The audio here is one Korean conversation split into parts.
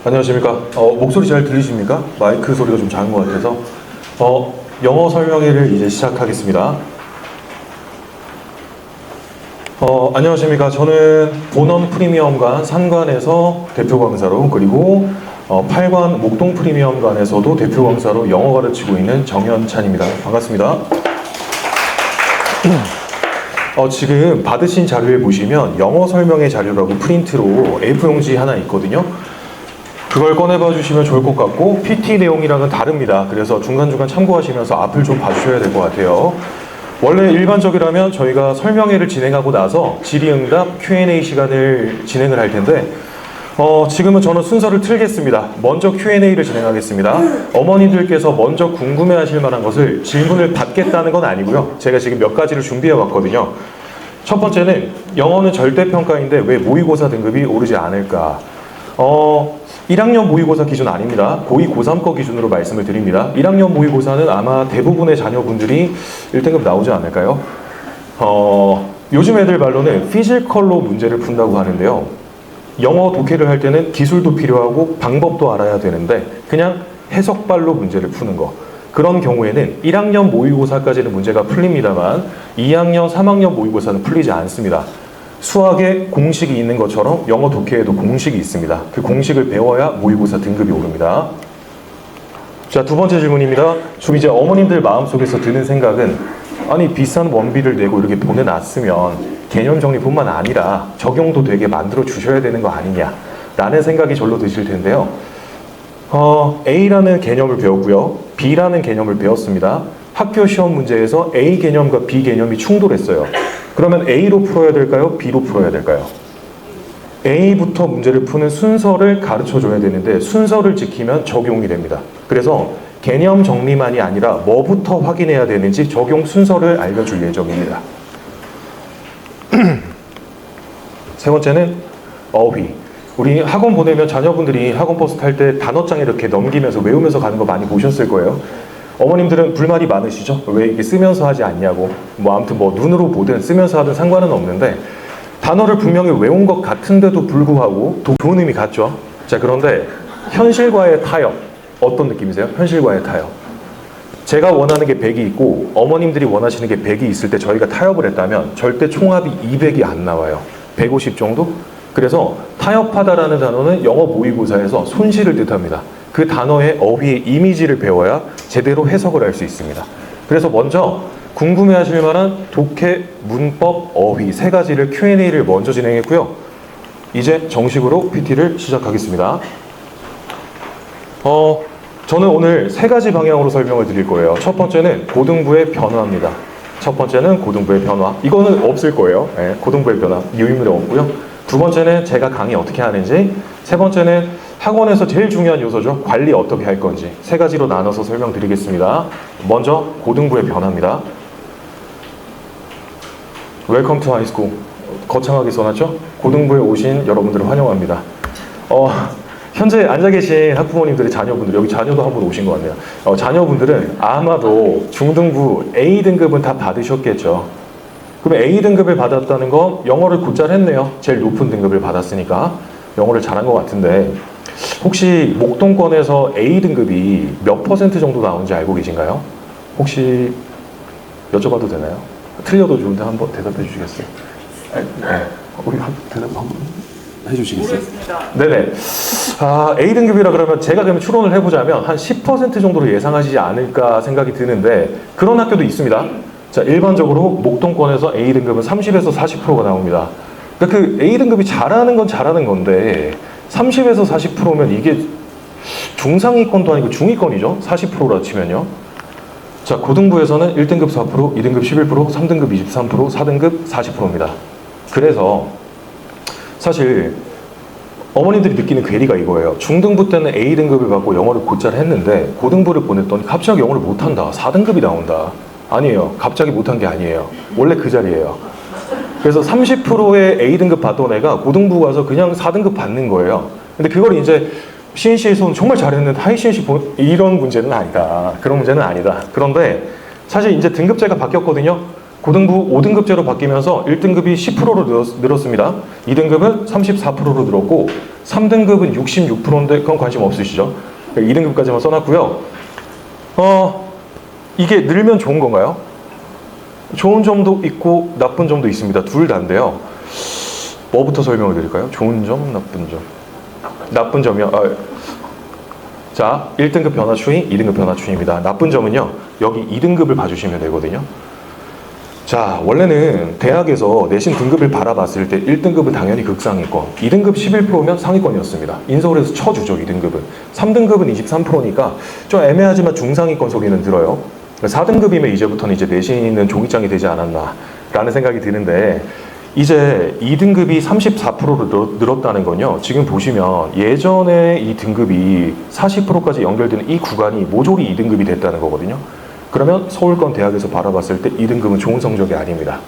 안녕하십니까. 목소리 잘 들리십니까? 마이크 소리가 좀 작은 것 같아서. 영어 설명회를 이제 시작하겠습니다. 안녕하십니까. 저는 본원 프리미엄관 상관에서 대표 강사로, 그리고 8관 목동 프리미엄관에서도 대표 강사로 영어 가르치고 있는 정현찬입니다. 반갑습니다. 지금 받으신 자료에 보시면 영어 설명회 자료라고 프린트로 A4 용지 하나 있거든요. 그걸 꺼내봐 주시면 좋을 것 같고, PT 내용이랑은 다릅니다. 그래서 중간중간 참고하시면서 앞을 좀 봐주셔야 될 것 같아요. 원래 일반적이라면 저희가 설명회를 진행하고 나서 질의응답 Q&A 시간을 진행을 할 텐데, 지금은 저는 순서를 틀겠습니다. 먼저 Q&A를 진행하겠습니다. 어머님들께서 먼저 궁금해하실 만한 것을 질문을 받겠다는 건 아니고요. 제가 지금 몇 가지를 준비해 왔거든요. 첫 번째는 영어는 절대평가인데 왜 모의고사 등급이 오르지 않을까? 1학년 모의고사 기준 아닙니다. 고2, 고3 거 기준으로 말씀을 드립니다. 1학년 모의고사는 아마 대부분의 자녀분들이 1등급 나오지 않을까요? 요즘 애들 말로는 피지컬로 문제를 푼다고 하는데요. 영어 독해를 할 때는 기술도 필요하고 방법도 알아야 되는데 그냥 해석발로 문제를 푸는 거. 그런 경우에는 1학년 모의고사까지는 문제가 풀립니다만 2학년, 3학년 모의고사는 풀리지 않습니다. 수학에 공식이 있는 것처럼 영어 독해에도 공식이 있습니다. 그 공식을 배워야 모의고사 등급이 오릅니다. 자, 두 번째 질문입니다. 좀 이제 어머님들 마음속에서 드는 생각은, 아니 비싼 원비를 내고 이렇게 보내놨으면 개념 정리뿐만 아니라 적용도 되게 만들어 주셔야 되는 거 아니냐 라는 생각이 절로 드실 텐데요. A라는 개념을 배웠고요. B라는 개념을 배웠습니다. 학교 시험 문제에서 A 개념과 B 개념이 충돌했어요. 그러면 A로 풀어야 될까요? B로 풀어야 될까요? A부터 문제를 푸는 순서를 가르쳐 줘야 되는데 순서를 지키면 적용이 됩니다. 그래서 개념 정리만이 아니라 뭐부터 확인해야 되는지 적용 순서를 알려줄 예정입니다. 세 번째는 어휘. 우리 학원 보내면 자녀분들이 학원 버스 탈 때 단어장 이렇게 넘기면서 외우면서 가는 거 많이 보셨을 거예요. 어머님들은 불만이 많으시죠? 왜 이게 쓰면서 하지 않냐고. 아무튼 눈으로 보든 쓰면서 하든 상관은 없는데 단어를 분명히 외운 것 같은데도 불구하고 좋은 의미 같죠? 자, 그런데 현실과의 타협 어떤 느낌이세요? 현실과의 타협. 제가 원하는 게 100이 있고 어머님들이 원하시는 게 100이 있을 때 저희가 타협을 했다면 절대 총합이 200이 안 나와요. 150 정도? 그래서 타협하다라는 단어는 영어 모의고사에서 손실을 뜻합니다. 그 단어의 어휘의 이미지를 배워야 제대로 해석을 할 수 있습니다. 그래서 먼저 궁금해하실 만한 독해, 문법, 어휘 세 가지를 Q&A를 먼저 진행했고요. 이제 정식으로 PT를 시작하겠습니다. 저는 오늘 세 가지 방향으로 설명을 드릴 거예요. 첫 번째는 고등부의 변화입니다. 첫 번째는 고등부의 변화. 이거는 없을 거예요. 네, 고등부의 변화. 유의미는 없고요. 두 번째는 제가 강의 어떻게 하는지. 세 번째는 학원에서 제일 중요한 요소죠. 관리 어떻게 할 건지. 세 가지로 나눠서 설명드리겠습니다. 먼저 고등부의 변화입니다. 웰컴 투 하이스쿨. 거창하게 써놨죠? 고등부에 오신 여러분들을 환영합니다. 현재 앉아 계신 학부모님들의 자녀분들, 여기 자녀도 한 분 오신 것 같네요. 자녀분들은 아마도 중등부 A등급은 다 받으셨겠죠. 그럼 A등급을 받았다는 건 영어를 곧잘 했네요. 제일 높은 등급을 받았으니까 영어를 잘한 것 같은데, 혹시 목동권에서 A등급이 몇 % 정도 나오는지 알고 계신가요? 혹시 여쭤봐도 되나요? 틀려도 좋은데 한번 대답해 주시겠어요? 네. 우리 대답 한번 해주시겠어요? 네네. A등급이라 그러면 제가 그러면 추론을 해보자면 한 10% 정도로 예상하시지 않을까 생각이 드는데, 그런 학교도 있습니다. 자, 일반적으로 목동권에서 A등급은 30에서 40%가 나옵니다. 그러니까 그 A등급이 잘하는 건 잘하는 건데 30에서 40%면 이게 중상위권도 아니고 중위권이죠. 40%라 치면요. 자, 고등부에서는 1등급 4%, 2등급 11%, 3등급 23%, 4등급 40%입니다. 그래서 사실 어머님들이 느끼는 괴리가 이거예요. 중등부 때는 A등급을 받고 영어를 곧잘 했는데 고등부를 보냈더니 갑자기 영어를 못한다. 4등급이 나온다. 아니에요. 갑자기 못한 게 아니에요. 원래 그 자리예요. 그래서 30%의 A등급 받던 애가 고등부 가서 그냥 4등급 받는 거예요. 근데 그걸 이제 CNC에서는 정말 잘했는데 하이 CNC 이런 문제는 아니다. 그런 문제는 아니다. 그런데 사실 이제 등급제가 바뀌었거든요. 고등부 5등급제로 바뀌면서 1등급이 10%로 늘었습니다. 2등급은 34%로 늘었고 3등급은 66%인데 그건 관심 없으시죠? 2등급까지만 써놨고요. 이게 늘면 좋은 건가요? 좋은 점도 있고 나쁜 점도 있습니다. 둘 다인데요. 뭐부터 설명을 드릴까요? 좋은 점, 나쁜 점. 나쁜 점이요. 자, 1등급 변화 추이, 2등급 변화 추이입니다. 나쁜 점은요. 여기 2등급을 봐주시면 되거든요. 자, 원래는 대학에서 내신 등급을 바라봤을 때 1등급은 당연히 극상위권, 2등급 11%면 상위권이었습니다. 인서울에서 쳐주죠, 2등급은. 3등급은 23%니까 좀 애매하지만 중상위권 소리는 들어요. 4등급이면 이제부터는 이제 내신은 종이장이 되지 않았나 라는 생각이 드는데, 이제 2등급이 34%로 늘었다는 건요, 지금 보시면 예전에 이 등급이 40%까지 연결되는 이 구간이 모조리 2등급이 됐다는 거거든요. 그러면 서울권 대학에서 바라봤을 때 2등급은 좋은 성적이 아닙니다.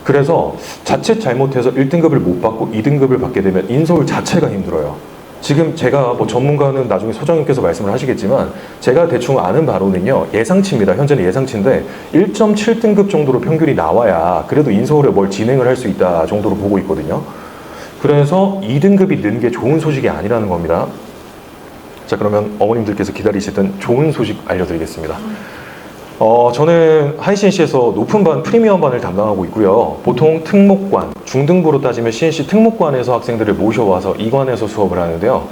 그래서 자칫 잘못해서 1등급을 못 받고 2등급을 받게 되면 인서울 자체가 힘들어요. 지금 제가 뭐 전문가는 나중에 소장님께서 말씀을 하시겠지만 제가 대충 아는 바로는요, 예상치입니다. 현재는 예상치인데 1.7등급 정도로 평균이 나와야 그래도 인서울에 뭘 진행을 할 수 있다 정도로 보고 있거든요. 그래서 2등급이 는 게 좋은 소식이 아니라는 겁니다. 자, 그러면 어머님들께서 기다리시던 좋은 소식 알려드리겠습니다. 저는 하이CNC에서 높은 반, 프리미엄 반을 담당하고 있고요. 보통 특목관, 중등부로 따지면 CNC 특목관에서 학생들을 모셔와서 이관에서 수업을 하는데요.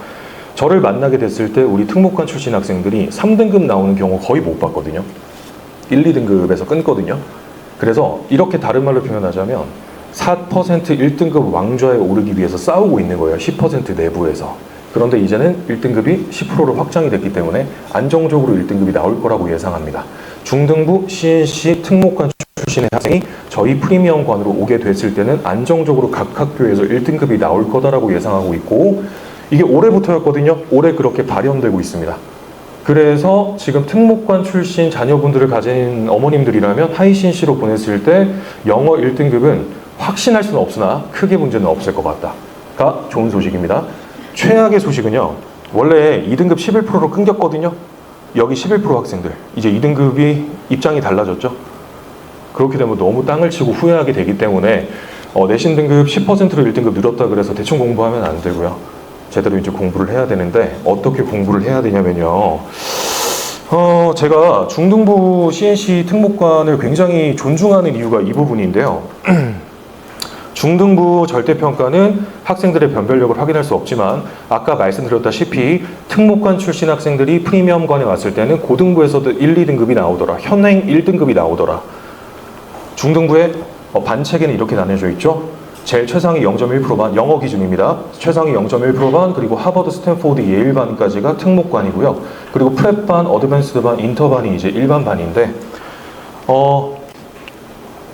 저를 만나게 됐을 때 우리 특목관 출신 학생들이 3등급 나오는 경우 거의 못 봤거든요. 1, 2등급에서 끊거든요. 그래서 이렇게 다른 말로 표현하자면 4% 1등급 왕좌에 오르기 위해서 싸우고 있는 거예요. 10% 내부에서. 그런데 이제는 1등급이 10%로 확장이 됐기 때문에 안정적으로 1등급이 나올 거라고 예상합니다. 중등부 CNC 특목관 출신의 학생이 저희 프리미엄관으로 오게 됐을 때는 안정적으로 각 학교에서 1등급이 나올 거다라고 예상하고 있고, 이게 올해부터였거든요. 올해 그렇게 발현되고 있습니다. 그래서 지금 특목관 출신 자녀분들을 가진 어머님들이라면 하이CNC로 보냈을 때 영어 1등급은 확신할 수는 없으나 크게 문제는 없을 것 같다가 좋은 소식입니다. 최악의 소식은요, 원래 2등급 11%로 끊겼거든요. 여기 11% 학생들, 이제 2등급이 입장이 달라졌죠. 그렇게 되면 너무 땅을 치고 후회하게 되기 때문에 내신 등급 10%로 1등급 늘었다 그래서 대충 공부하면 안 되고요. 제대로 이제 공부를 해야 되는데, 어떻게 공부를 해야 되냐면요, 제가 중등부 CNC 특목관을 굉장히 존중하는 이유가 이 부분인데요. 중등부 절대평가는 학생들의 변별력을 확인할 수 없지만 아까 말씀드렸다시피 특목관 출신 학생들이 프리미엄관에 왔을 때는 고등부에서도 1, 2등급이 나오더라. 현행 1등급이 나오더라. 중등부의 반체계는 이렇게 나뉘어져 있죠. 제일 최상위 0.1%반, 영어 기준입니다. 최상위 0.1%반, 그리고 하버드, 스탠포드, 예일반까지가 특목관이고요. 그리고 프랩반, 어드밴스드반, 인터반이 이제 일반반인데,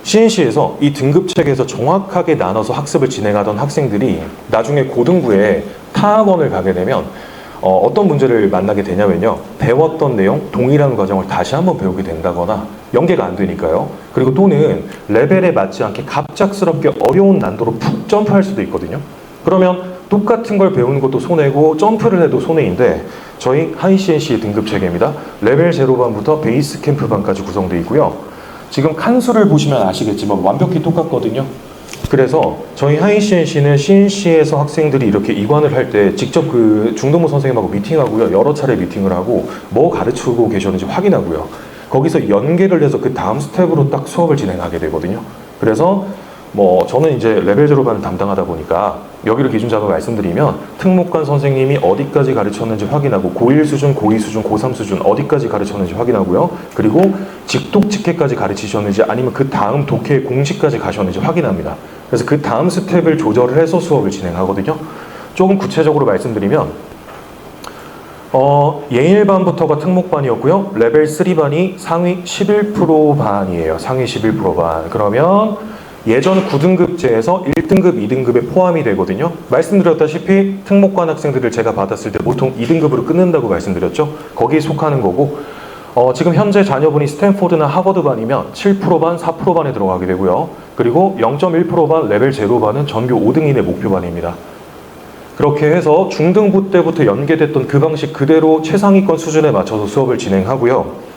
CNC에서 이 등급체계에서 정확하게 나눠서 학습을 진행하던 학생들이 나중에 고등부에 타학원을 가게 되면 어떤 문제를 만나게 되냐면요, 배웠던 내용, 동일한 과정을 다시 한번 배우게 된다거나 연계가 안 되니까요. 그리고 또는 레벨에 맞지 않게 갑작스럽게 어려운 난도로 푹 점프할 수도 있거든요. 그러면 똑같은 걸 배우는 것도 손해고 점프를 해도 손해인데, 저희 하이CNC 등급체계입니다. 레벨 0반부터 베이스 캠프반까지 구성되어 있고요. 지금 칸수를 보시면 아시겠지만 완벽히 똑같거든요. 그래서 저희 하이CNC는 CNC에서 학생들이 이렇게 이관을 할 때 직접 그 중등부 선생님하고 미팅하고요. 여러 차례 미팅을 하고 뭐 가르치고 계셨는지 확인하고요. 거기서 연계를 해서 그 다음 스텝으로 딱 수업을 진행하게 되거든요. 그래서 저는 이제 레벨 0반을 담당하다 보니까 여기를 기준 잡아 말씀드리면 특목관 선생님이 어디까지 가르쳤는지 확인하고 고1 수준, 고2 수준, 고3 수준 어디까지 가르쳤는지 확인하고요. 그리고 직독직해까지 가르치셨는지 아니면 그 다음 독해 공식까지 가셨는지 확인합니다. 그래서 그 다음 스텝을 조절을 해서 수업을 진행하거든요. 조금 구체적으로 말씀드리면 예일반부터가 특목반이었고요. 레벨 3반이 상위 11% 반이에요. 상위 11% 반. 그러면 예전 9등급제에서 1등급, 2등급에 포함이 되거든요. 말씀드렸다시피 특목관 학생들을 제가 받았을 때 보통 2등급으로 끊는다고 말씀드렸죠. 거기에 속하는 거고, 지금 현재 자녀분이 스탠포드나 하버드 반이면 7% 반, 4% 반에 들어가게 되고요. 그리고 0.1% 반, 레벨 0반은 전교 5등인의 목표반입니다. 그렇게 해서 중등부 때부터 연계됐던 그 방식 그대로 최상위권 수준에 맞춰서 수업을 진행하고요.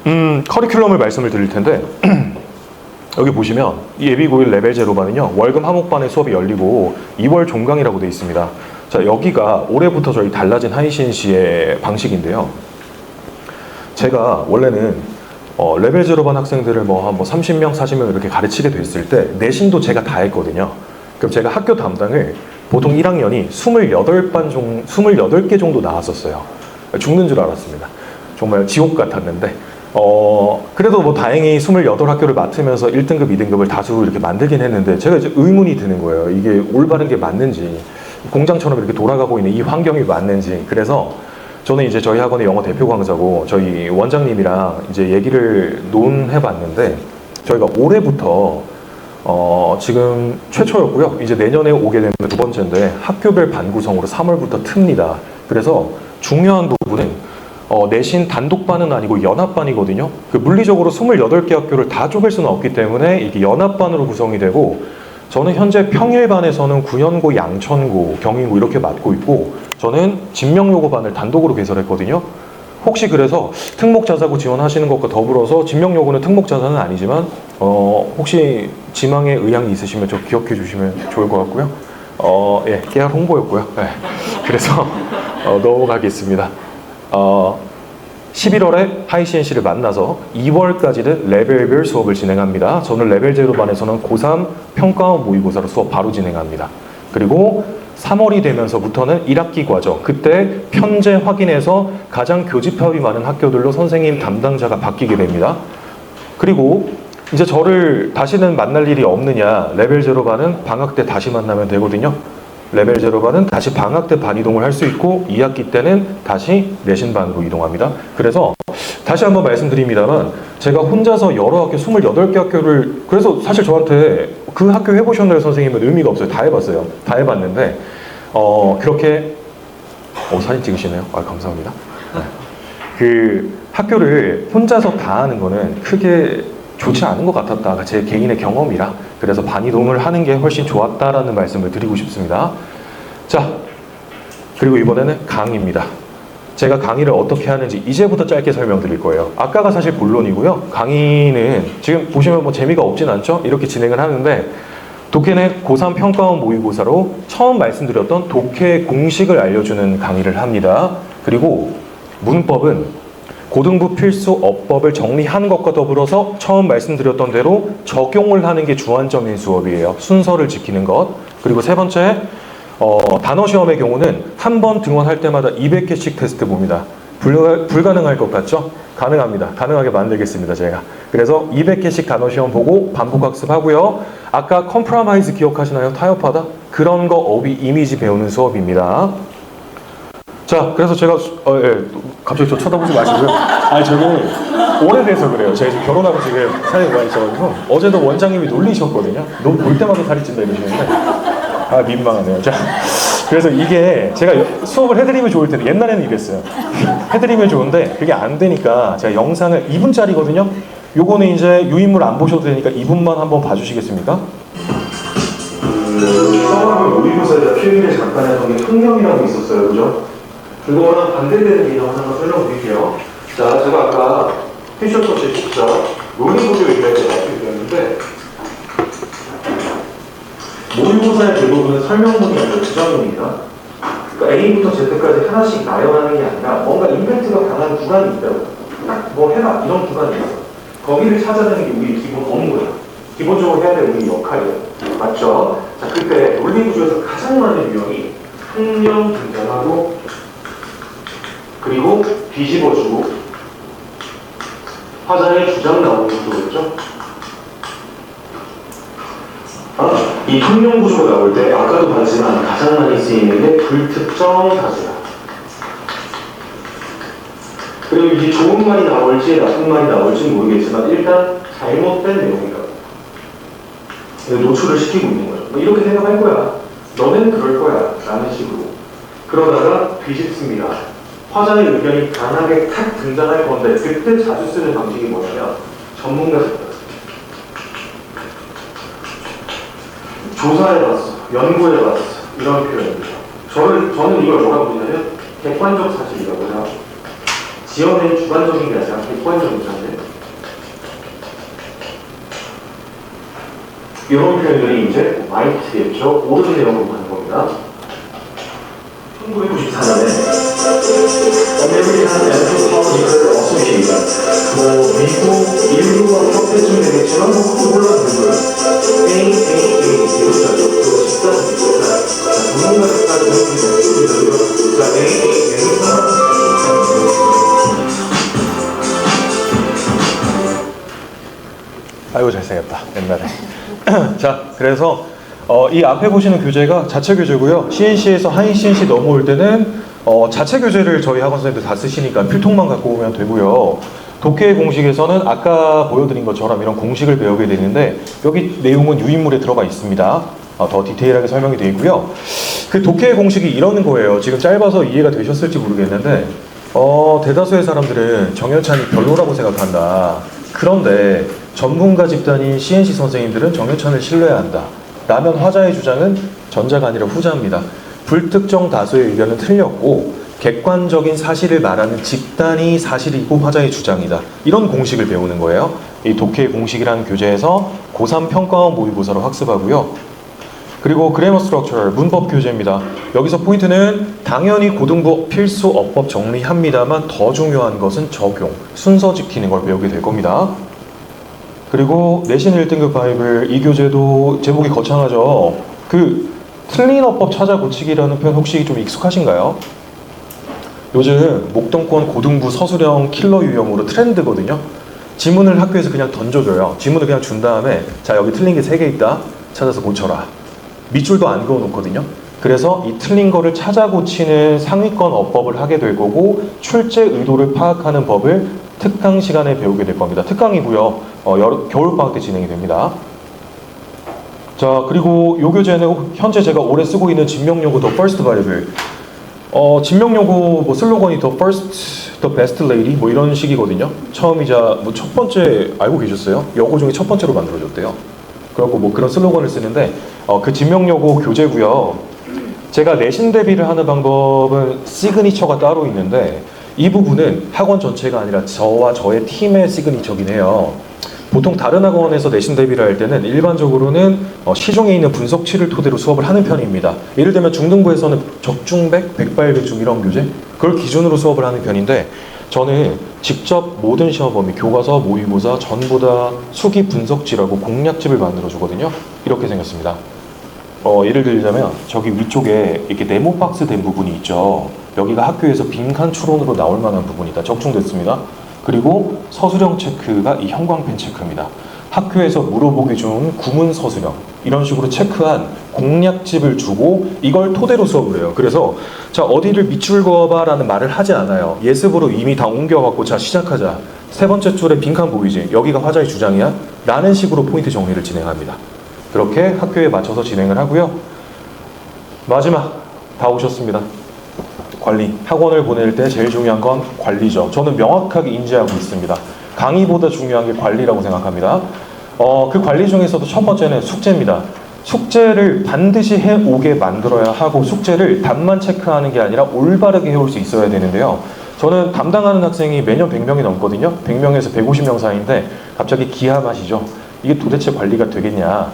커리큘럼을 말씀을 드릴 텐데 여기 보시면 이 예비고일 레벨 제로반은요 월금 화목반의 수업이 열리고 2월 종강이라고 되어 있습니다. 자, 여기가 올해부터 저희 달라진 하이신시의 방식인데요. 제가 원래는 레벨 제로반 학생들을 한 30명, 40명 이렇게 가르치게 됐을 때 내신도 제가 다 했거든요. 그럼 제가 학교 담당을 보통 1학년이 28개 정도 나왔었어요. 죽는 줄 알았습니다. 정말 지옥 같았는데 그래도 다행히 28학교를 맡으면서 1등급, 2등급을 다수 이렇게 만들긴 했는데 제가 이제 의문이 드는 거예요. 이게 올바른 게 맞는지, 공장처럼 이렇게 돌아가고 있는 이 환경이 맞는지. 그래서 저는 이제 저희 학원의 영어 대표 강사고 저희 원장님이랑 이제 얘기를 논해봤는데 저희가 올해부터 지금 최초였고요. 이제 내년에 오게 되면 두 번째인데 학교별 반 구성으로 3월부터 틉니다. 그래서 중요한 부분은 내신 단독반은 아니고 연합반이거든요. 물리적으로 28개 학교를 다 쪼갤 수는 없기 때문에 이게 연합반으로 구성이 되고 저는 현재 평일반에서는 구현고, 양천고, 경인고 이렇게 맡고 있고 저는 진명요고반을 단독으로 개설했거든요. 혹시 그래서 특목자사고 지원하시는 것과 더불어서 진명요고는 특목자사는 아니지만 혹시 지망에 의향이 있으시면 저 기억해 주시면 좋을 것 같고요. 예, 깨알 홍보였고요. 네. 그래서 넘어가겠습니다. 11월에 하이CNC를 만나서 2월까지는 레벨별 수업을 진행합니다. 저는 레벨 제로반에서는 고3 평가원 모의고사로 수업 바로 진행합니다. 그리고 3월이 되면서부터는 1학기 과정, 그때 편제 확인해서 가장 교집합이 많은 학교들로 선생님 담당자가 바뀌게 됩니다. 그리고 이제 저를 다시는 만날 일이 없느냐, 레벨 제로반은 방학 때 다시 만나면 되거든요. 레벨 제로반은 다시 방학 때 반 이동을 할 수 있고 2학기 때는 다시 내신반으로 이동합니다. 그래서 다시 한번 말씀드립니다만 제가 혼자서 여러 학교 28개 학교를 그래서 사실 저한테 그 학교 해보셨나요 선생님은 의미가 없어요. 다 해봤어요. 다 해봤는데 그렇게 사진 찍으시네요. 감사합니다. 네. 그 학교를 혼자서 다 하는 거는 크게 좋지 않은 것 같았다. 제 개인의 경험이라. 그래서 반이동을 하는 게 훨씬 좋았다라는 말씀을 드리고 싶습니다. 자, 그리고 이번에는 강의입니다. 제가 강의를 어떻게 하는지 이제부터 짧게 설명드릴 거예요. 아까가 사실 본론이고요. 강의는 지금 보시면 재미가 없진 않죠? 이렇게 진행을 하는데 독해는 고3 평가원 모의고사로 처음 말씀드렸던 독해 공식을 알려주는 강의를 합니다. 그리고 문법은 고등부 필수 어법을 정리한 것과 더불어서 처음 말씀드렸던 대로 적용을 하는 게 주안점인 수업이에요. 순서를 지키는 것. 그리고 세 번째, 단어 시험의 경우는 한 번 등원할 때마다 200개씩 테스트 봅니다. 불가능할 것 같죠? 가능합니다. 가능하게 만들겠습니다, 제가. 그래서 200개씩 단어 시험 보고 반복 학습하고요. 아까 컴프라마이즈 기억하시나요? 타협하다? 그런 거 어휘 이미지 배우는 수업입니다. 자, 그래서 제가 갑자기 저 쳐다보지 마시고요. 저는 오래돼서 그래요. 제가 지금 결혼하고 지금 살이 많이 쪄가지고 어제도 원장님이 놀리셨거든요. 너 볼 때마다 살이 찐다 이러시는데 민망하네요. 자, 그래서 이게 제가 수업을 해드리면 좋을 텐데 옛날에는 이랬어요. 해드리면 좋은데 그게 안 되니까 제가 영상을 2분짜리거든요. 요거는 이제 유인물 안 보셔도 되니까 2분만 한번 봐주시겠습니까? 서울을 모의고사에다 필기를 잠깐 했던 게 흥명이라고 있었어요. 그죠? 그거랑 반대되는 개념 하나 설명드릴게요. 자, 제가 아까 피셔터치 직접 논리구조 얘기할 때 말씀드렸는데 모의고사의 대부분은 설명문이 아니라 주장문입니다. 그러니까 A부터 Z까지 하나씩 나열하는 게 아니라 뭔가 임팩트가 강한 구간이 있다고. 딱 해라 이런 구간이 있어. 거기를 찾아내는 게 우리 기본 업무야. 기본적으로 해야 될 우리 역할이에요. 맞죠? 자, 그때 논리구조에서 가장 많은 유형이 흥명 등장하고 그리고 뒤집어주고 화자의 주장 나오는 구조겠죠? 이 흥명 구조가 나올 때 아까도 봤지만 가장 많이 쓰이는 게 불특정 다수야. 그리고 이게 좋은 말이 나올지 나쁜 말이 나올지 모르겠지만 일단 잘못된 내용이다. 노출을 시키고 있는 거죠. 이렇게 생각할 거야. 너는 그럴 거야. 라는 식으로. 그러다가 뒤집습니다. 화자의 의견이 강하게 탁 등장할 건데 그때 자주 쓰는 방식이 뭐냐면 전문가 접근. 조사해봤어, 연구해봤어 이런 표현입니다. 저는 이걸 뭐라고 부르냐면 객관적 사실이라고 해요. 지어낸 주관적인 게 아니라 객관적인 사실. 이런 표현들이 이제 right겠죠. 옳은 내용으로 가는 겁니다. 1994년에 American Anthropological Association, 미국 인류학 협회쯤 되겠지만 그것도 몰라도 되고요. AAA 대우자죠. 그거 집단입니다. 전문가까지 배우기 자, AAA가 아이고 잘생겼다 옛날에. 자, 그래서 이 앞에 보시는 교재가 자체 교재고요. CNC에서 하위 CNC 넘어올 때는 자체 교재를 저희 학원 선생님들 다 쓰시니까 필통만 갖고 오면 되고요. 독해 공식에서는 아까 보여드린 것처럼 이런 공식을 배우게 되는데 여기 내용은 유인물에 들어가 있습니다. 더 디테일하게 설명이 되어 있고요. 그 독해 공식이 이러는 거예요. 지금 짧아서 이해가 되셨을지 모르겠는데 대다수의 사람들은 정연찬이 별로라고 생각한다. 그런데 전문가 집단인 CNC 선생님들은 정연찬을 신뢰해야 한다 라면 화자의 주장은 전자가 아니라 후자입니다. 불특정 다수의 의견은 틀렸고 객관적인 사실을 말하는 집단이 사실이고 화자의 주장이다. 이런 공식을 배우는 거예요. 이 독해 공식이라는 교재에서 고3 평가원 모의고사로 학습하고요. 그리고 그래머 스트럭처 문법 교재입니다. 여기서 포인트는 당연히 고등부 필수 어법 정리합니다만 더 중요한 것은 적용, 순서 지키는 걸 배우게 될 겁니다. 그리고 내신 1등급 바이블 이 교재도 제목이 거창하죠. 그 틀린 어법 찾아 고치기라는 표현 혹시 좀 익숙하신가요? 요즘 목동권 고등부 서술형 킬러 유형으로 트렌드거든요. 지문을 학교에서 그냥 던져줘요. 지문을 그냥 준 다음에 자 여기 틀린 게 3개 있다. 찾아서 고쳐라. 밑줄도 안 그어놓거든요. 그래서 이 틀린 거를 찾아 고치는 상위권 어법을 하게 될 거고 출제 의도를 파악하는 법을 특강 시간에 배우게 될 겁니다. 특강이고요. 겨울방학 때 진행이 됩니다. 자, 그리고 이 교재는 현재 제가 올해 쓰고 있는 진명요구 The First Bible. 진명요구 뭐 슬로건이 The First, The Best Lady 뭐 이런 식이거든요. 처음이자 뭐 첫 번째 알고 계셨어요? 여고 중에 첫 번째로 만들어졌대요. 그래갖고 뭐 그런 슬로건을 쓰는데 그 진명요구 교재고요. 제가 내신 대비를 하는 방법은 시그니처가 따로 있는데 이 부분은 학원 전체가 아니라 저와 저의 팀의 시그니처긴 해요. 보통 다른 학원에서 내신 대비를 할 때는 일반적으로는 시중에 있는 분석치를 토대로 수업을 하는 편입니다. 예를 들면 중등부에서는 적중백, 백발백중 이런 교재 그걸 기준으로 수업을 하는 편인데 저는 직접 모든 시험 범위, 교과서, 모의고사 전부 다 수기 분석지라고 공략집을 만들어 주거든요. 이렇게 생겼습니다. 예를 들자면 저기 위쪽에 이렇게 네모 박스 된 부분이 있죠. 여기가 학교에서 빈칸 추론으로 나올 만한 부분이다. 적중됐습니다. 그리고 서술형 체크가 이 형광펜 체크입니다. 학교에서 물어보기 중 구문 서술형 이런 식으로 체크한 공략집을 주고 이걸 토대로 수업을 해요. 그래서 자 어디를 밑줄 그어봐 라는 말을 하지 않아요. 예습으로 이미 다 옮겨갖고 자 시작하자. 세 번째 줄에 빈칸 보이지? 여기가 화자의 주장이야? 라는 식으로 포인트 정리를 진행합니다. 그렇게 학교에 맞춰서 진행을 하고요. 마지막 다 오셨습니다. 관리. 학원을 보낼 때 제일 중요한 건 관리죠. 저는 명확하게 인지하고 있습니다. 강의보다 중요한 게 관리라고 생각합니다. 그 관리 중에서도 첫 번째는 숙제입니다. 숙제를 반드시 해오게 만들어야 하고 숙제를 답만 체크하는 게 아니라 올바르게 해올 수 있어야 되는데요. 저는 담당하는 학생이 매년 100명이 넘거든요. 100명에서 150명 사이인데 갑자기 기하마시죠. 이게 도대체 관리가 되겠냐.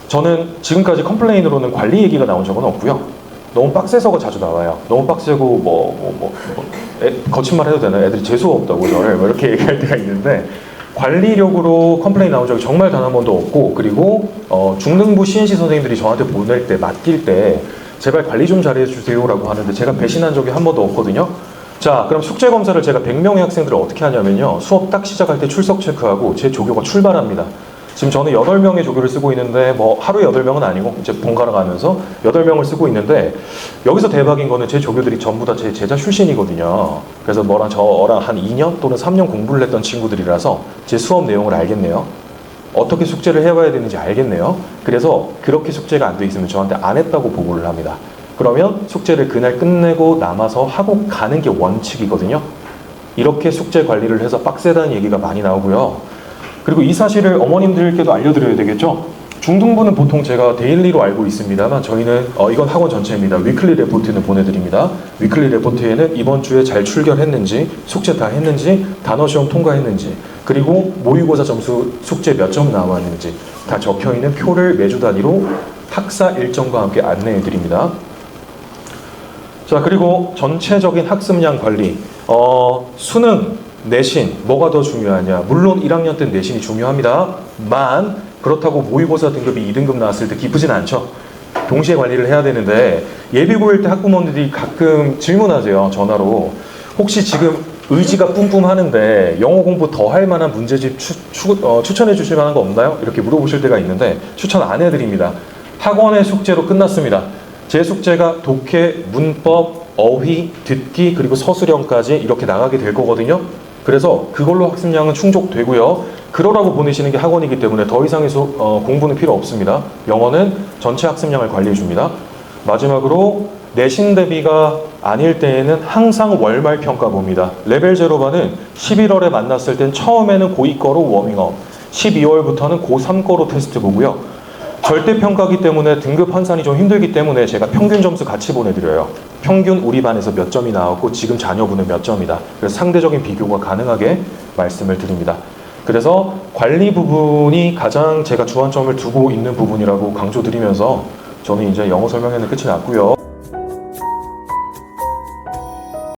저는 지금까지 컴플레인으로는 관리 얘기가 나온 적은 없고요. 너무 빡세서가 자주 나와요. 너무 빡세고 거친 말 해도 되나? 애들이 재수가 없다고 저를 이렇게 얘기할 때가 있는데 관리력으로 컴플레인 나온 적이 정말 단 한 번도 없고 그리고 중등부 CNC 선생님들이 저한테 보낼 때 맡길 때 제발 관리 좀 잘해 주세요 라고 하는데 제가 배신한 적이 한 번도 없거든요. 자 그럼 숙제 검사를 제가 100명의 학생들을 어떻게 하냐면요. 수업 딱 시작할 때 출석 체크하고 제 조교가 출발합니다. 지금 저는 8명의 조교를 쓰고 있는데 뭐 하루에 8명은 아니고 이제 번갈아 가면서 8명을 쓰고 있는데 여기서 대박인 거는 제 조교들이 전부 다 제 제자 출신이거든요. 그래서 저랑 한 2년 또는 3년 공부를 했던 친구들이라서 제 수업 내용을 알겠네요. 어떻게 숙제를 해와야 되는지 알겠네요. 그래서 그렇게 숙제가 안 돼 있으면 저한테 안 했다고 보고를 합니다. 그러면 숙제를 그날 끝내고 남아서 하고 가는 게 원칙이거든요. 이렇게 숙제 관리를 해서 빡세다는 얘기가 많이 나오고요. 그리고 이 사실을 어머님들께도 알려드려야 되겠죠. 중등부는 보통 제가 데일리로 알고 있습니다만 저희는 이건 학원 전체입니다. 위클리 레포트는 보내드립니다. 위클리 레포트에는 이번 주에 잘 출결했는지, 숙제 다 했는지, 단어 시험 통과했는지, 그리고 모의고사 점수 숙제 몇 점 나왔는지 다 적혀있는 표를 매주 단위로 학사 일정과 함께 안내해드립니다. 자, 그리고 전체적인 학습량 관리. 수능, 내신 뭐가 더 중요하냐? 물론 1학년 때는 내신이 중요합니다만 그렇다고 모의고사 등급이 2등급 나왔을 때 기쁘진 않죠. 동시에 관리를 해야 되는데 예비고일 때 학부모님들이 가끔 질문하세요. 전화로. 혹시 지금 의지가 뿜뿜하는데 영어 공부 더 할 만한 문제집 추천해 주실 만한 거 없나요? 이렇게 물어보실 때가 있는데 추천 안 해드립니다. 학원의 숙제로 끝났습니다. 제 숙제가 독해, 문법, 어휘, 듣기 그리고 서술형까지 이렇게 나가게 될 거거든요. 그래서 그걸로 학습량은 충족되고요. 그러라고 보내시는 게 학원이기 때문에 더 이상의 공부는 필요 없습니다. 영어는 전체 학습량을 관리해 줍니다. 마지막으로 내신 대비가 아닐 때에는 항상 월말 평가 봅니다. 레벨 제로반은 11월에 만났을 땐 처음에는 고2 거로 워밍업, 12월부터는 고3 거로 테스트 보고요. 절대 평가기 때문에 등급 환산이 좀 힘들기 때문에 제가 평균 점수 같이 보내드려요. 평균 우리 반에서 몇 점이 나왔고 지금 자녀분은 몇 점이다. 그래서 상대적인 비교가 가능하게 말씀을 드립니다. 그래서 관리 부분이 가장 제가 주안점을 두고 있는 부분이라고 강조드리면서 저는 이제 영어 설명회는 끝이 났고요.